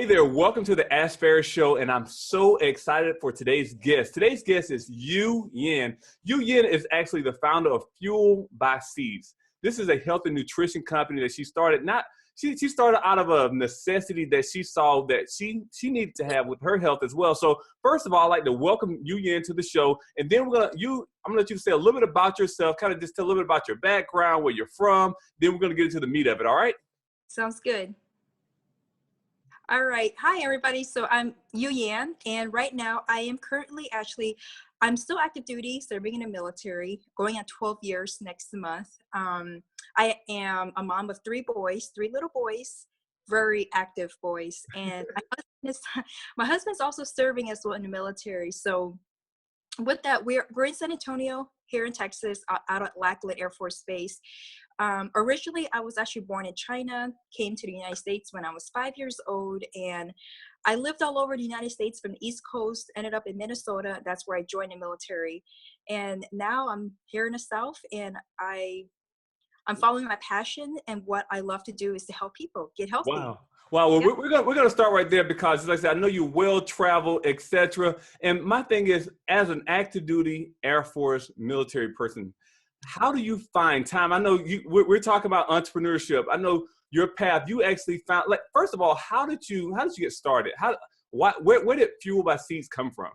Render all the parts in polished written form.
Hey there, welcome to the ASKFaris show, and I'm so excited for today's guest. Today's guest is Yue Yan. Yue Yan is actually the founder of Fueled by Seeds. This is a health and nutrition company that she started she started out of a necessity that she saw that she needed to have with her health as well. So first of all, I'd like to welcome Yue Yan to the show, and then I'm gonna let you say a little bit about yourself, kind of just tell a little bit about your background, where you're from. Then we're gonna get into the meat of it. All right? Sounds good. All right. Hi, everybody. So I'm Yue Yan, and right now I am currently I'm still active duty, serving in the military, going on 12 years next month. I am a mom of three little boys, very active boys. And my husband's also serving as well in the military. So with that, we're in San Antonio, here in Texas, out at Lackland Air Force Base. Originally, I was actually born in China, came to the United States when I was 5 years old, and I lived all over the United States from the East Coast, ended up in Minnesota. That's where I joined the military. And now I'm here in the South, and I'm following my passion, and what I love to do is to help people get healthy. Wow. Well, yeah. we're gonna start right there because, like I said, I know you're well traveled, etc. And my thing is, as an active duty Air Force military person, how do you find time? I know we're talking about entrepreneurship. I know your path. You actually found, like, first of all, how did you get started? Where did Fueled by Seeds come from?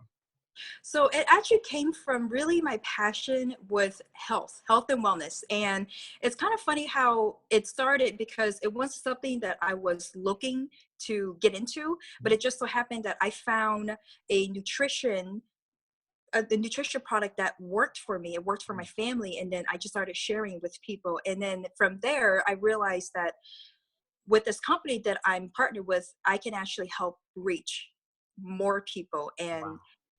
So it actually came from really my passion with health and wellness. And it's kind of funny how it started, because it wasn't something that I was looking to get into, but it just so happened that I found the nutrition product that worked for me. It worked for my family. And then I just started sharing with people. And then from there, I realized that with this company that I'm partnered with, I can actually help reach more people and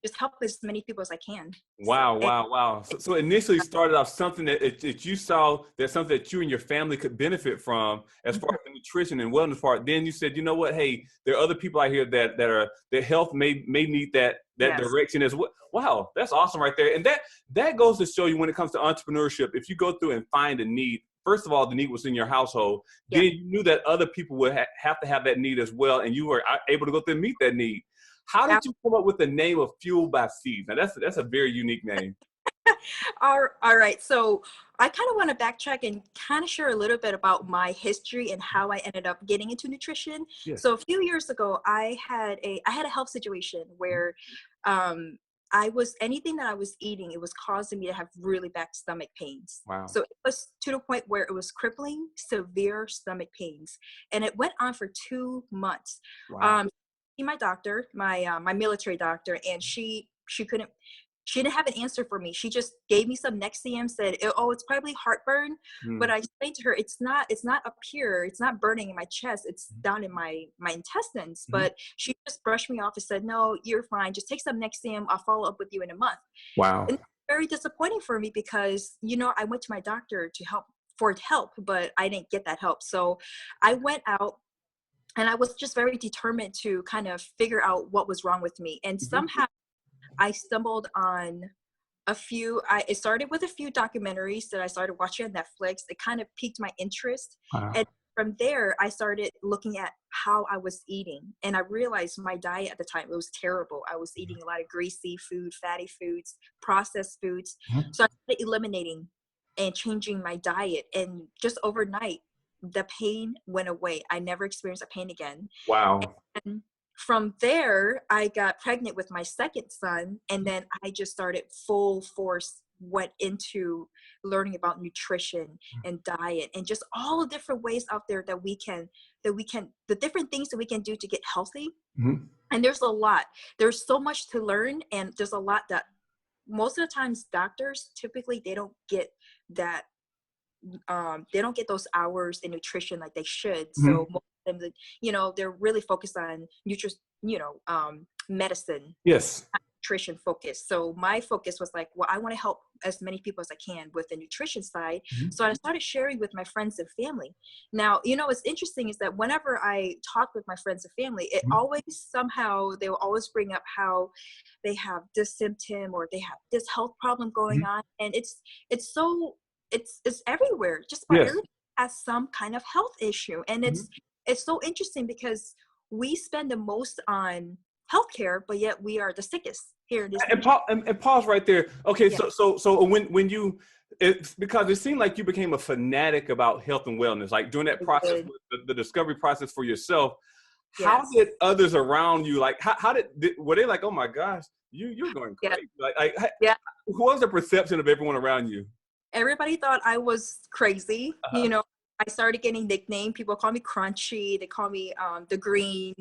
just help as many people as I can. Wow. So initially started off something that you saw, that's something that you and your family could benefit from as far as the nutrition and wellness part. Then you said, you know what, hey, there are other people out here their health may need that yes. direction as well. Wow, that's awesome right there. And that goes to show you, when it comes to entrepreneurship, if you go through and find a need, first of all, the need was in your household. Yeah. Then you knew that other people would have to have that need as well, and you were able to go through and meet that need. How did you come up with the name of Fueled by Seeds? Now that's a very unique name. All right. So I kind of want to backtrack and kind of share a little bit about my history and how I ended up getting into nutrition. Yes. So a few years ago, I had a health situation where anything that I was eating, it was causing me to have really bad stomach pains. Wow. So it was to the point where it was crippling, severe stomach pains. And it went on for 2 months. Wow. My doctor, my military doctor, and she didn't have an answer for me. She just gave me some Nexium, said, oh, it's probably heartburn. But I explained to her, it's not up here, it's not burning in my chest, it's down in my intestines. But she just brushed me off and said, no, you're fine, just take some Nexium, I'll follow up with you in a month. Wow. And it's very disappointing for me, because I went to my doctor for help, but I didn't get that help. So I went out, and I was just very determined to kind of figure out what was wrong with me. And somehow I stumbled on it started with a few documentaries that I started watching on Netflix. It kind of piqued my interest. Wow. And from there, I started looking at how I was eating. And I realized my diet at the time, it was terrible. I was eating a lot of greasy food, fatty foods, processed foods. So I started eliminating and changing my diet. And just overnight, the pain went away. I never experienced a pain again. Wow. And from there, I got pregnant with my second son. And then I just started full force, went into learning about nutrition and diet and just all the different ways out there that we can, the different things that we can do to get healthy. And there's a lot. There's so much to learn. And there's a lot that most of the times doctors, typically, they don't get that. They don't get those hours in nutrition like they should. So most of them, they're really focused on medicine. Yes. Nutrition focus. So my focus was like, well, I want to help as many people as I can with the nutrition side. So I started sharing with my friends and family. Now, what's interesting is that whenever I talk with my friends and family, it always they will always bring up how they have this symptom or they have this health problem going on. And it's everywhere. Just about everyone has some kind of health issue. And it's so interesting, because we spend the most on healthcare, but yet we are the sickest here in this And, and pause right there. Okay, so when you, it's because it seemed like you became a fanatic about health and wellness, like during that process, the discovery process for yourself. How did others around you, like, were they like, oh my gosh, you're going crazy? What was the perception of everyone around you? Everybody thought I was crazy. You know, I started getting nicknamed. People call me Crunchy. They call me the Green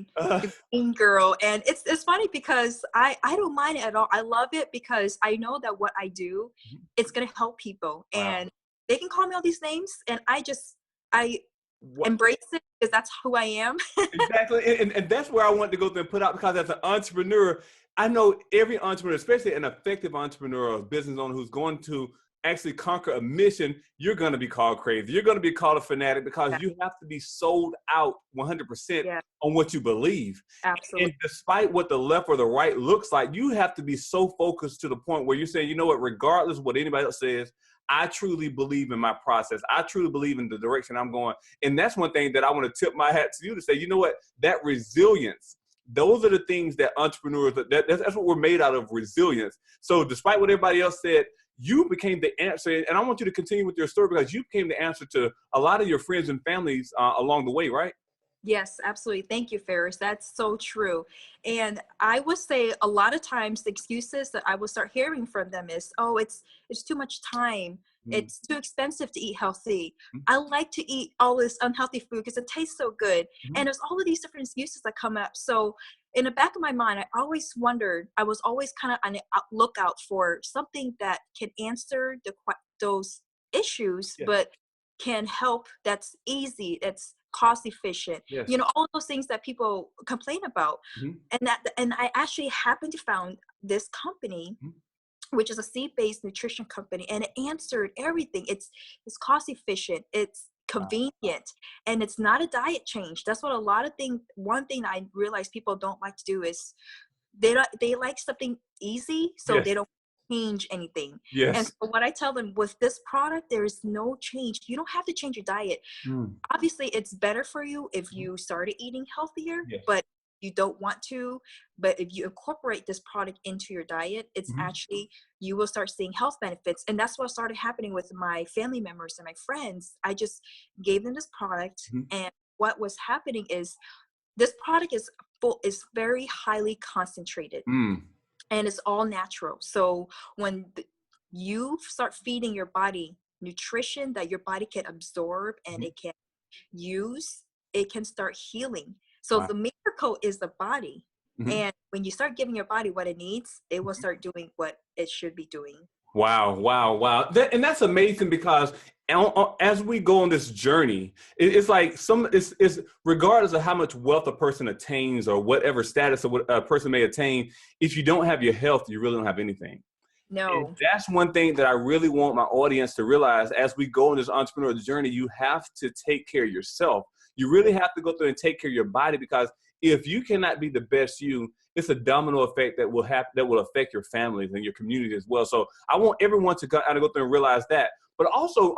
Girl. And it's funny because I don't mind it at all. I love it because I know that what I do, it's going to help people. And they can call me all these names. And I embrace it because that's who I am. Exactly. And that's where I wanted to go through and put out, because as an entrepreneur, I know every entrepreneur, especially an effective entrepreneur or business owner who's going to actually conquer a mission, you're going to be called crazy. You're going to be called a fanatic because you have to be sold out 100% on what you believe. Absolutely. And despite what the left or the right looks like, you have to be so focused to the point where you're saying, you know what, regardless of what anybody else says, I truly believe in my process. I truly believe in the direction I'm going. And that's one thing that I want to tip my hat to you to say, you know what, that resilience, those are the things that entrepreneurs, that's what we're made out of, resilience. So despite what everybody else said, you became the answer. And I want you to continue with your story because you became the answer to a lot of your friends and families along the way, right? Yes, absolutely. Thank you, Faris. That's so true. And I would say a lot of times the excuses that I will start hearing from them is, oh, it's too much time. It's too expensive to eat healthy. I like to eat all this unhealthy food because it tastes so good. And there's all of these different excuses that come up. So in the back of my mind, I always wondered, I was always kind of on the lookout for something that can answer those issues, but can help, that's easy, that's cost efficient, you know, all those things that people complain about. And I actually happened to found this company, which is a seed-based nutrition company, and it answered everything. It's cost efficient, it's convenient, and it's not a diet change. That's what one thing I realized people don't like to do is they like something easy, so they don't change anything. And so what I tell them, with this product, there is no change. You don't have to change your diet. Obviously it's better for you if you started eating healthier, but you don't want to. But if you incorporate this product into your diet, it's actually, you will start seeing health benefits. And that's what started happening with my family members and my friends. I just gave them this product, and what was happening is this product is very highly concentrated. And it's all natural. So when you start feeding your body nutrition that your body can absorb and it can use, it can start healing. So the miracle is the body. And when you start giving your body what it needs, it will start doing what it should be doing. Wow, wow, wow. And that's amazing because as we go on this journey, it's like it's regardless of how much wealth a person attains or whatever status a person may attain, if you don't have your health, you really don't have anything. No. And that's one thing that I really want my audience to realize as we go on this entrepreneurial journey. You have to take care of yourself. You really have to go through and take care of your body, because if you cannot be the best you, it's a domino effect that will affect your families and your community as well. So I want everyone to go through and realize that. But also,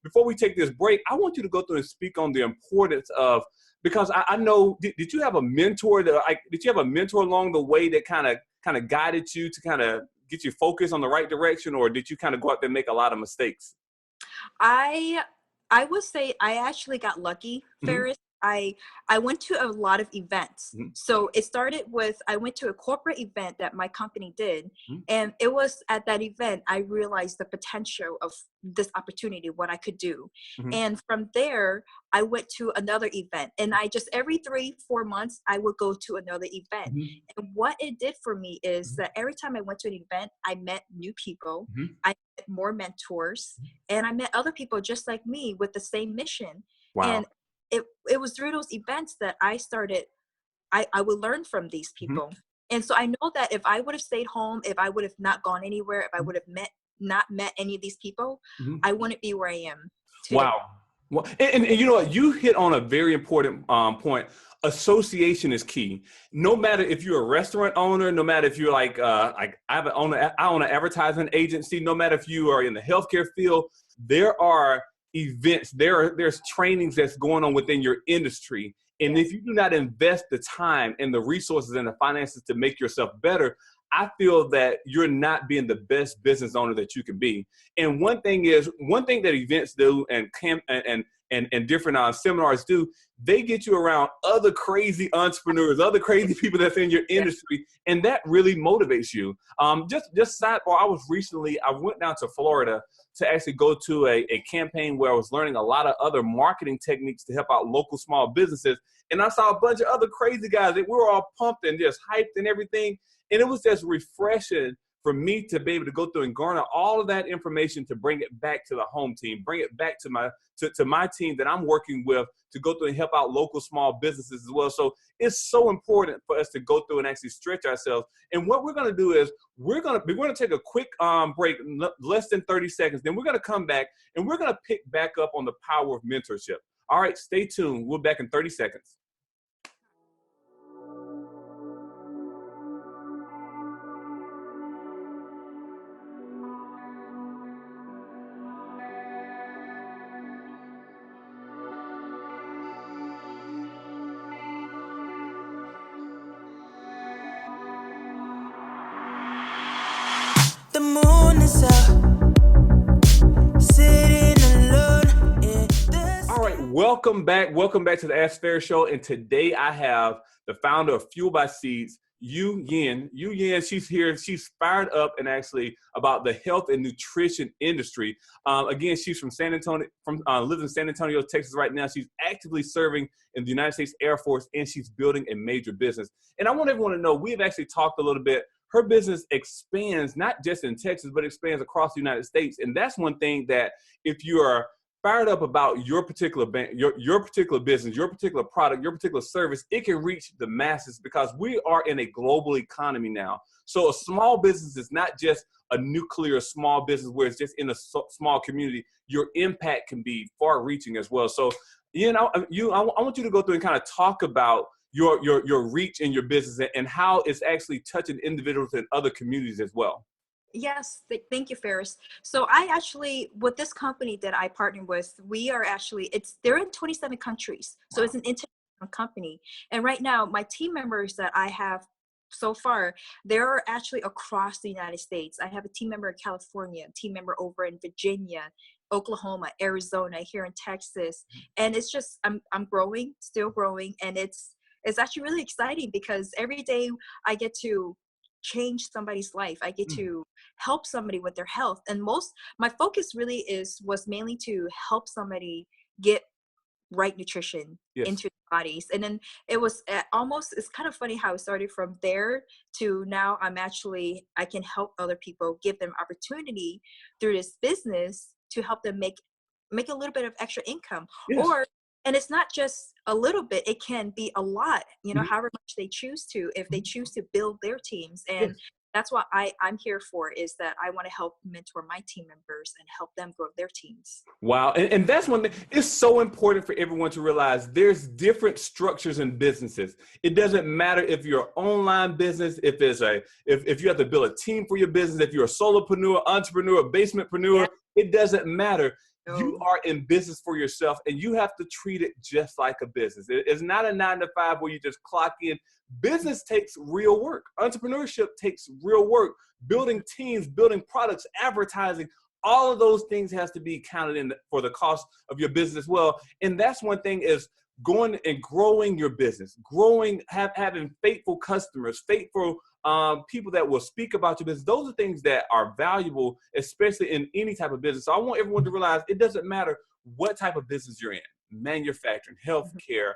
before we take this break, I want you to go through and speak on the importance of, because I know, did you have a mentor did you have a mentor along the way that kind of guided you to kind of get you focused on the right direction, or did you kind of go out there and make a lot of mistakes? I would say I actually got lucky, Faris. I went to a lot of events. So it started with, I went to a corporate event that my company did. And it was at that event, I realized the potential of this opportunity, what I could do. And from there, I went to another event, and I just, every 3-4 months, I would go to another event. And what it did for me is that every time I went to an event, I met new people, I met more mentors, and I met other people just like me with the same mission. And it was through those events that I would learn from these people. And so I know that if I would have stayed home, if I would have not gone anywhere, if I would have not met any of these people, I wouldn't be where I am today. Wow. Well, and you know what, you hit on a very important point. Association is key. No matter if you're a restaurant owner, no matter if you're like I own an advertising agency, no matter if you are in the healthcare field, there are events, there's trainings that's going on within your industry. And if you do not invest the time and the resources and the finances to make yourself better, I feel that you're not being the best business owner that you can be. And one thing that events do and different seminars do, they get you around other crazy entrepreneurs, other crazy people that's in your industry, and that really motivates you. Just sidebar, I went down to Florida to actually go to a campaign where I was learning a lot of other marketing techniques to help out local small businesses. And I saw a bunch of other crazy guys that we were all pumped and just hyped and everything. And it was just refreshing for me to be able to go through and garner all of that information to bring it back to the home team, bring it back to my team that I'm working with to go through and help out local small businesses as well. So it's so important for us to go through and actually stretch ourselves. And what we're going to do is we're going to take a quick break, less than 30 seconds. Then we're going to come back and we're going to pick back up on the power of mentorship. All right, stay tuned. We're back in 30 seconds. The moon is out, sitting alone in the All right, welcome back. Welcome back to the AskFaris Show. And today I have the founder of Fuel by Seeds, Yue Yan. Yue Yan, she's here. She's fired up and actually about the health and nutrition industry. Again, she's from San Antonio, lives in San Antonio, Texas right now. She's actively serving in the United States Air Force, and she's building a major business. And I want everyone to know we've actually talked a little bit. Her business expands not just in Texas, but expands across the United States. And that's one thing that if you are fired up about your particular your particular business, your particular product, your particular service, it can reach the masses because we are in a global economy now. So a small business is not just a nuclear small business where it's just in a small community. Your impact can be far reaching as well. So, I want you to go through and kind of talk about your reach in your business and how it's actually touching individuals in other communities as well. Yes, thank you, Faris. So I actually, with this company that I partnered with, we are actually, they're in 27 countries. So it's an international company. And right now, my team members that I have so far, they're actually across the United States. I have a team member in California, a team member over in Virginia, Oklahoma, Arizona, here in Texas. And it's just, I'm growing, still growing. And it's actually really exciting because every day I get to change somebody's life. I get to help somebody with their health. And my focus really was mainly to help somebody get right nutrition into their bodies. And then it was it's kind of funny how it started from there to now I can help other people, give them opportunity through this business to help them make a little bit of extra income. And it's not just a little bit, it can be a lot, however much they choose to, if they choose to build their teams. And that's what I'm here for, is that I want to help mentor my team members and help them grow their teams. Wow. And that's one thing. It's so important for everyone to realize there's different structures in businesses. It doesn't matter if you're an online business, if you have to build a team for your business, if you're a solopreneur, entrepreneur, basementpreneur, it doesn't matter. You are in business for yourself, and you have to treat it just like a business. It's not a 9-to-5 where you just clock in. Business takes real work. Entrepreneurship takes real work. Building teams, building products, advertising, all of those things has to be counted in for the cost of your business as well. And that's one thing is going and growing your business, having faithful customers, faithful people that will speak about your business. Those are things that are valuable, especially in any type of business. So I want everyone to realize it doesn't matter what type of business you're in: manufacturing, healthcare,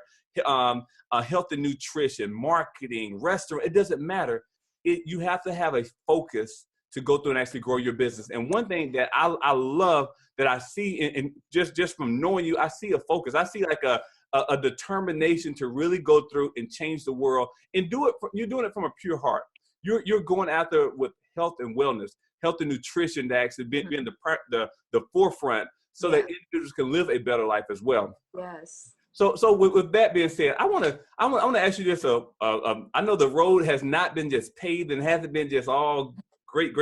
health and nutrition, marketing, restaurant. It doesn't matter. You have to have a focus to go through and actually grow your business. And one thing that I love that I see in just from knowing you, I see a focus. I see like a determination to really go through and change the world and do it. You're doing it from a pure heart. You're going after with health and wellness, health and nutrition to actually be in the forefront so that individuals can live a better life as well. Yes. So with that being said, I want to ask you this. I know the road has not been just paved and hasn't been just all great.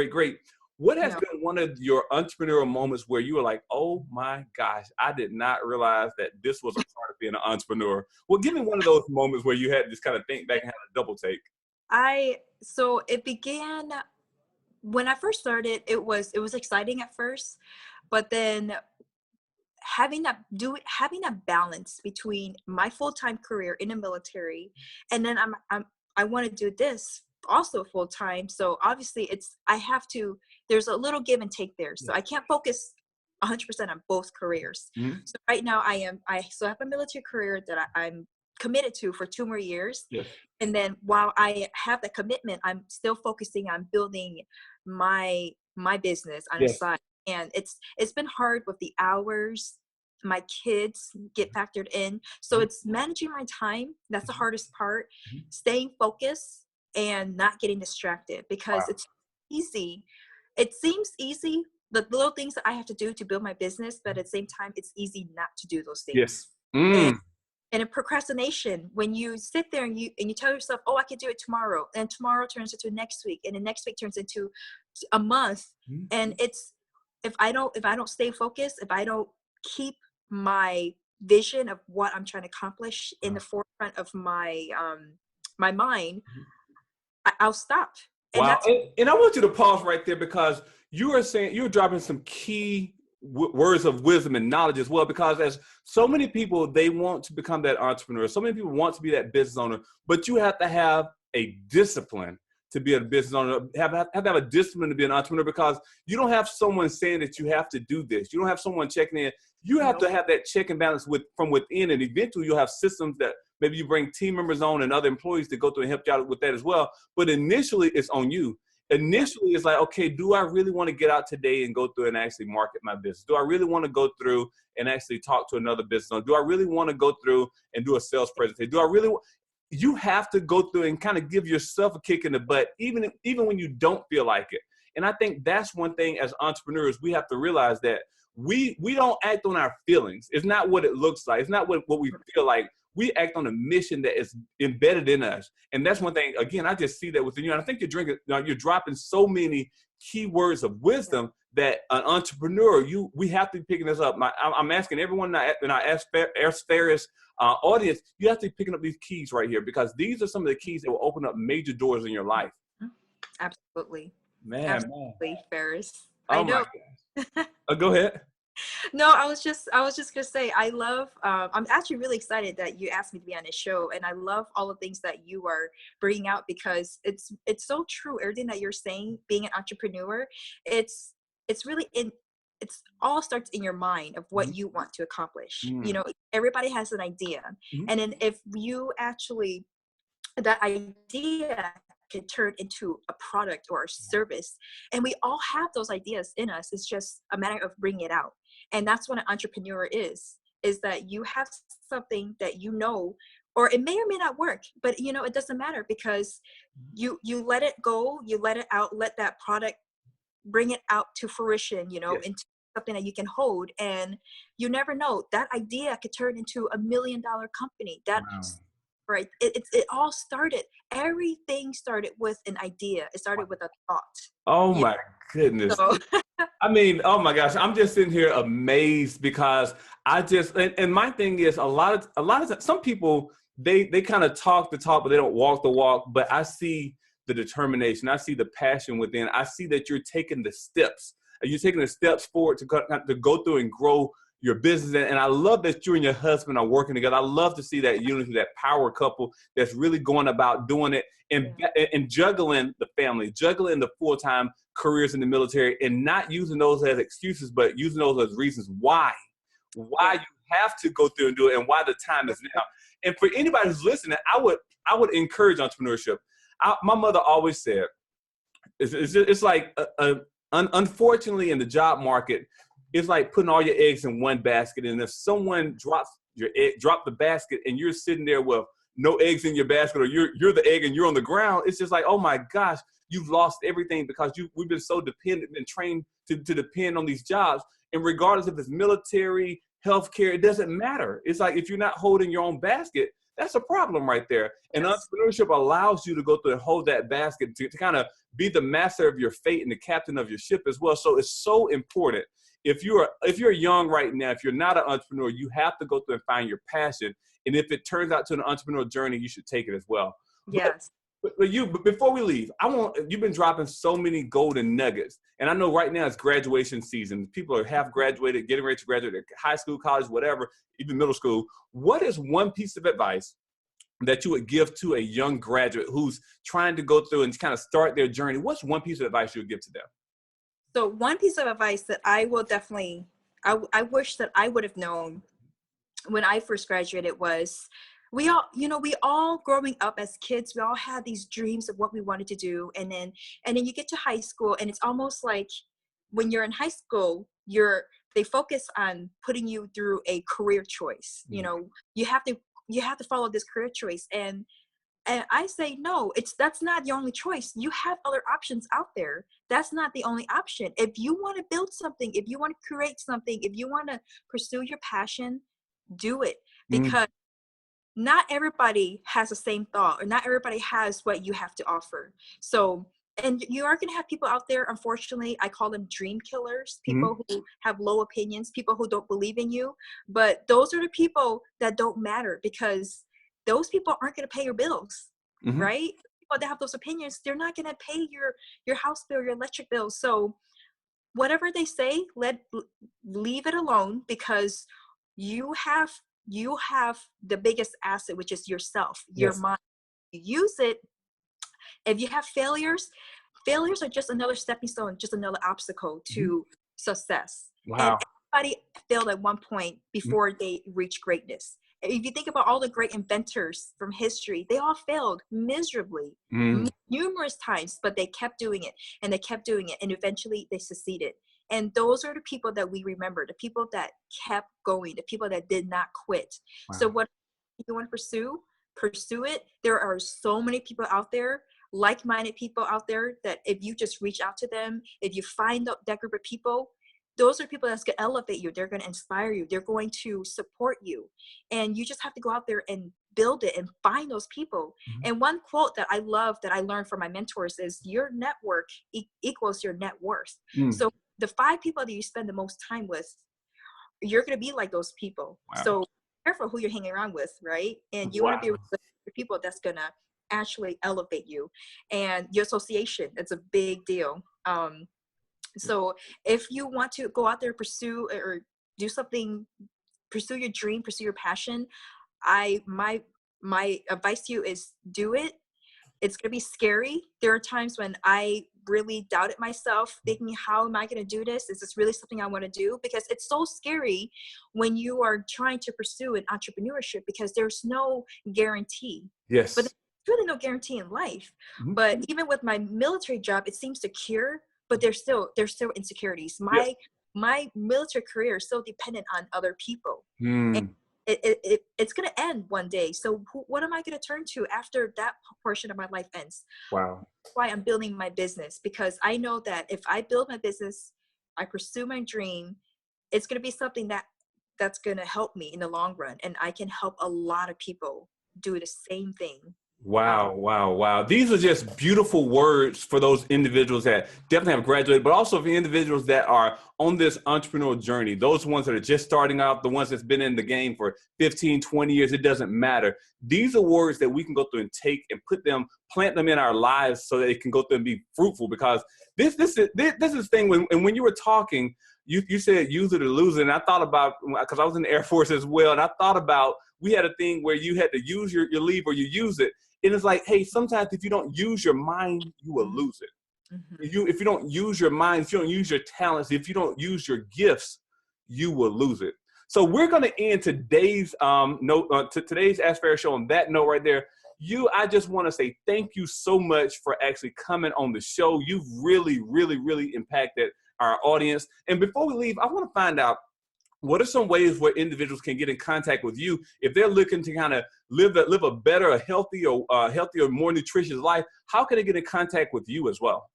What has been one of your entrepreneurial moments where you were like, oh my gosh, I did not realize that this was a part of being an entrepreneur? Well, give me one of those moments where you had to just kind of think back and have a double take. So it began when I first started. It was exciting at first, but then having that balance between my full-time career in the military, and then I want to do this also full-time. So obviously there's a little give and take there. So I can't focus 100% on both careers. Mm-hmm. So right now I still have a military career that I'm committed to for 2 more years. Yes. And then while I have that commitment, I'm still focusing on building my business on the side. And it's been hard with the hours. My kids get factored in. So it's managing my time. That's the hardest part. Staying focused and not getting distracted, because it's easy. It seems easy, the little things that I have to do to build my business, but at the same time, it's easy not to do those things. Yes. And in procrastination, when you sit there and you tell yourself, oh, I could do it tomorrow, and tomorrow turns into next week, and the next week turns into a month. And if I don't stay focused, if I don't keep my vision of what I'm trying to accomplish in the forefront of my my mind, I'll stop. And wow. And I want you to pause right there, because you were dropping some key words of wisdom and knowledge as well, because as so many people, they want to become that entrepreneur. So many people want to be that business owner, but you have to have a discipline to be a business owner, have to have a discipline to be an entrepreneur, because you don't have someone saying that you have to do this. You don't have someone checking in. You have to have that check and balance from within, and eventually you'll have systems that maybe you bring team members on and other employees to go through and help you out with that as well. But initially it's on you. Initially it's like, okay, do I really want to get out today and go through and actually market my business? Do I really want to go through and actually talk to another business owner? Do I really want to go through and do a sales presentation? You have to go through and kind of give yourself a kick in the butt, even when you don't feel like it. And I think that's one thing as entrepreneurs, we have to realize that we don't act on our feelings. It's not what it looks like. It's not what we feel like. We act on a mission that is embedded in us. And that's one thing, again, I just see that within you. And I think you're dropping so many key words of wisdom that an entrepreneur, we have to be picking this up. I'm asking everyone in our ASKFaris audience, you have to be picking up these keys right here, because these are some of the keys that will open up major doors in your life. Absolutely. Absolutely, Faris. Oh, I know. Go ahead. No, I was just gonna say, I love, I'm actually really excited that you asked me to be on this show, and I love all the things that you are bringing out, because it's so true. Everything that you're saying, being an entrepreneur, it's really it's all starts in your mind of what you want to accomplish. You know, everybody has an idea, and then if you actually, that idea can turn into a product or a service, and we all have those ideas in us. It's just a matter of bringing it out. And that's what an entrepreneur is that you have something that you know, or it may or may not work, but you know, it doesn't matter, because you let it go, you let it out, let that product, bring it out to fruition, you know, into something that you can hold. And you never know, that idea could turn into $1 million company. Right. It all started. Everything started with an idea. It started with a thought. Oh my goodness. So. I mean, oh my gosh, I'm just sitting here amazed, because and my thing is, a lot of some people, they kind of talk the talk, but they don't walk the walk. But I see the determination. I see the passion within. I see that you're taking the steps. You're taking the steps forward to go through and grow your business. And I love that you and your husband are working together. I love to see that unity, that power couple that's really going about doing it and juggling the family, juggling the full-time careers in the military, and not using those as excuses, but using those as reasons why you have to go through and do it, and why the time is now. And for anybody who's listening, I would encourage entrepreneurship. My mother always said, it's like, unfortunately, in the job market, it's like putting all your eggs in one basket. And if someone drop the basket, and you're sitting there with no eggs in your basket, or you're the egg and you're on the ground, it's just like, oh my gosh, you've lost everything, because we've been so dependent and trained to depend on these jobs. And regardless if it's military, healthcare, it doesn't matter. It's like, if you're not holding your own basket, that's a problem right there. And Yes. entrepreneurship allows you to go through and hold that basket to kind of be the master of your fate and the captain of your ship as well. So it's so important. If you're young right now, if you're not an entrepreneur, you have to go through and find your passion. And if it turns out to an entrepreneurial journey, you should take it as well. Yes. But before we leave, you've been dropping so many golden nuggets. And I know right now it's graduation season. People are half graduated, getting ready to graduate high school, college, whatever, even middle school. What is one piece of advice that you would give to a young graduate who's trying to go through and kind of start their journey? What's one piece of advice you would give to them? So one piece of advice that I will definitely, I wish that I would have known when I first graduated was, we all growing up as kids, we all had these dreams of what we wanted to do. And then you get to high school, and it's almost like when you're in high school, they focus on putting you through a career choice. You know, you have to follow this career choice. And I say, no, that's not the only choice. You have other options out there. That's not the only option. If you want to build something, if you want to create something, if you want to pursue your passion, do it. Because not everybody has the same thought, or not everybody has what you have to offer. So, and you are going to have people out there, unfortunately, I call them dream killers, people who have low opinions, people who don't believe in you. But those are the people that don't matter, because those people aren't going to pay your bills, right? People that have those opinions, they're not going to pay your house bill, your electric bill. So whatever they say, leave it alone, because you have the biggest asset, which is yourself, your mind. You use it. If you have failures are just another stepping stone, just another obstacle to success. Wow. And everybody failed at one point before they reach greatness. If you think about all the great inventors from history, they all failed miserably numerous times, but they kept doing it, and they kept doing it, and eventually they succeeded. And those are the people that we remember, the people that kept going, the people that did not quit. Wow. So what you want to pursue it. There are so many people out there, like-minded people out there, that if you just reach out to them, if you find that group of people, those are people that's going to elevate you. They're going to inspire you. They're going to support you. And you just have to go out there and build it and find those people. And one quote that I love, that I learned from my mentors, is your network equals your net worth. So the 5 people that you spend the most time with, you're going to be like those people. Wow. So be careful who you're hanging around with, right? And you want to be with people that's going to actually elevate you. And your association, it's a big deal. So if you want to go out there, pursue or do something, pursue your dream, pursue your passion, my advice to you is do it. It's going to be scary. There are times when I really doubted myself, thinking, how am I going to do this? Is this really something I want to do? Because it's so scary when you are trying to pursue an entrepreneurship, because there's no guarantee. Yes. But there's really no guarantee in life. But even with my military job, it seems secure, but there's still insecurities. My military career is still dependent on other people. And it's going to end one day. So what am I going to turn to after that portion of my life ends? Wow. That's why I'm building my business, because I know that if I build my business, I pursue my dream, it's going to be something that's going to help me in the long run. And I can help a lot of people do the same thing. Wow, wow, wow. These are just beautiful words for those individuals that definitely have graduated, but also for individuals that are on this entrepreneurial journey, those ones that are just starting out, the ones that's been in the game for 15, 20 years, it doesn't matter. These are words that we can go through and take and plant them in our lives so that it can go through and be fruitful, because this is the thing. When you were talking, you said use it or lose it. And I thought about, because I was in the Air Force as well, and I thought about, we had a thing where you had to use your leave or you use it. And it's like, hey, sometimes if you don't use your mind, you will lose it. If you don't use your mind, if you don't use your talents, if you don't use your gifts, you will lose it. So we're going to end today's today's AskFaris show on that note right there. I just want to say thank you so much for actually coming on the show. You've really, really, really impacted our audience. And before we leave, I want to find out, what are some ways where individuals can get in contact with you if they're looking to kind of live a better, a healthier, more nutritious life? How can they get in contact with you as well?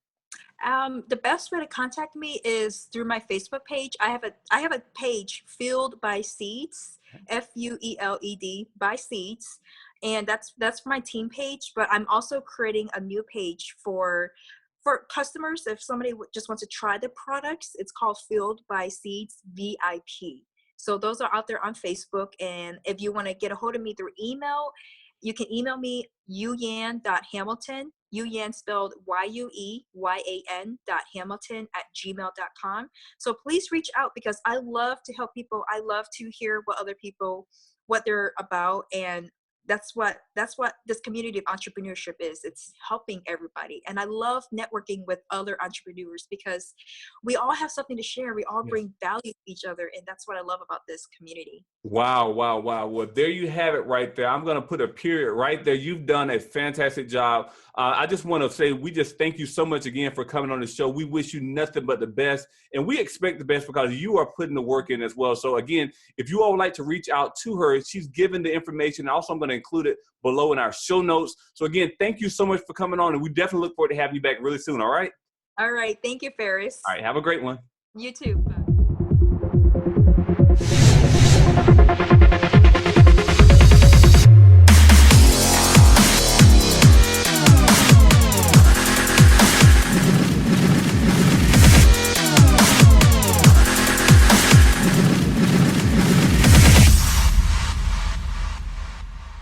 The best way to contact me is through my Facebook page. I have a page, Fueled by Seeds, FUELED by Seeds. and that's my team page. But I'm also creating a new page for customers. If somebody just wants to try the products, it's called Fueled by Seeds VIP. So those are out there on Facebook. And if you want to get a hold of me through email, you can email me yueyan.hamilton, Yue Yan spelled YUEYAN.hamilton@gmail.com. So please reach out, because I love to help people. I love to hear what other people, what they're about. And that's what this community of entrepreneurship is. It's helping everybody. And I love networking with other entrepreneurs, because we all have something to share. We all bring value to each other. And that's what I love about this community. Wow, wow, wow. Well, there you have it right there. I'm going to put a period right there. You've done a fantastic job. I just want to say, we just thank you so much again for coming on the show. We wish you nothing but the best, and we expect the best, because you are putting the work in as well. So again, if you all would like to reach out to her, she's given the information. Also, I'm going to include it below in our show notes. So again, thank you so much for coming on, and we definitely look forward to having you back really soon. All right. All right. Thank you, Faris. All right. Have a great one. You too. Bye.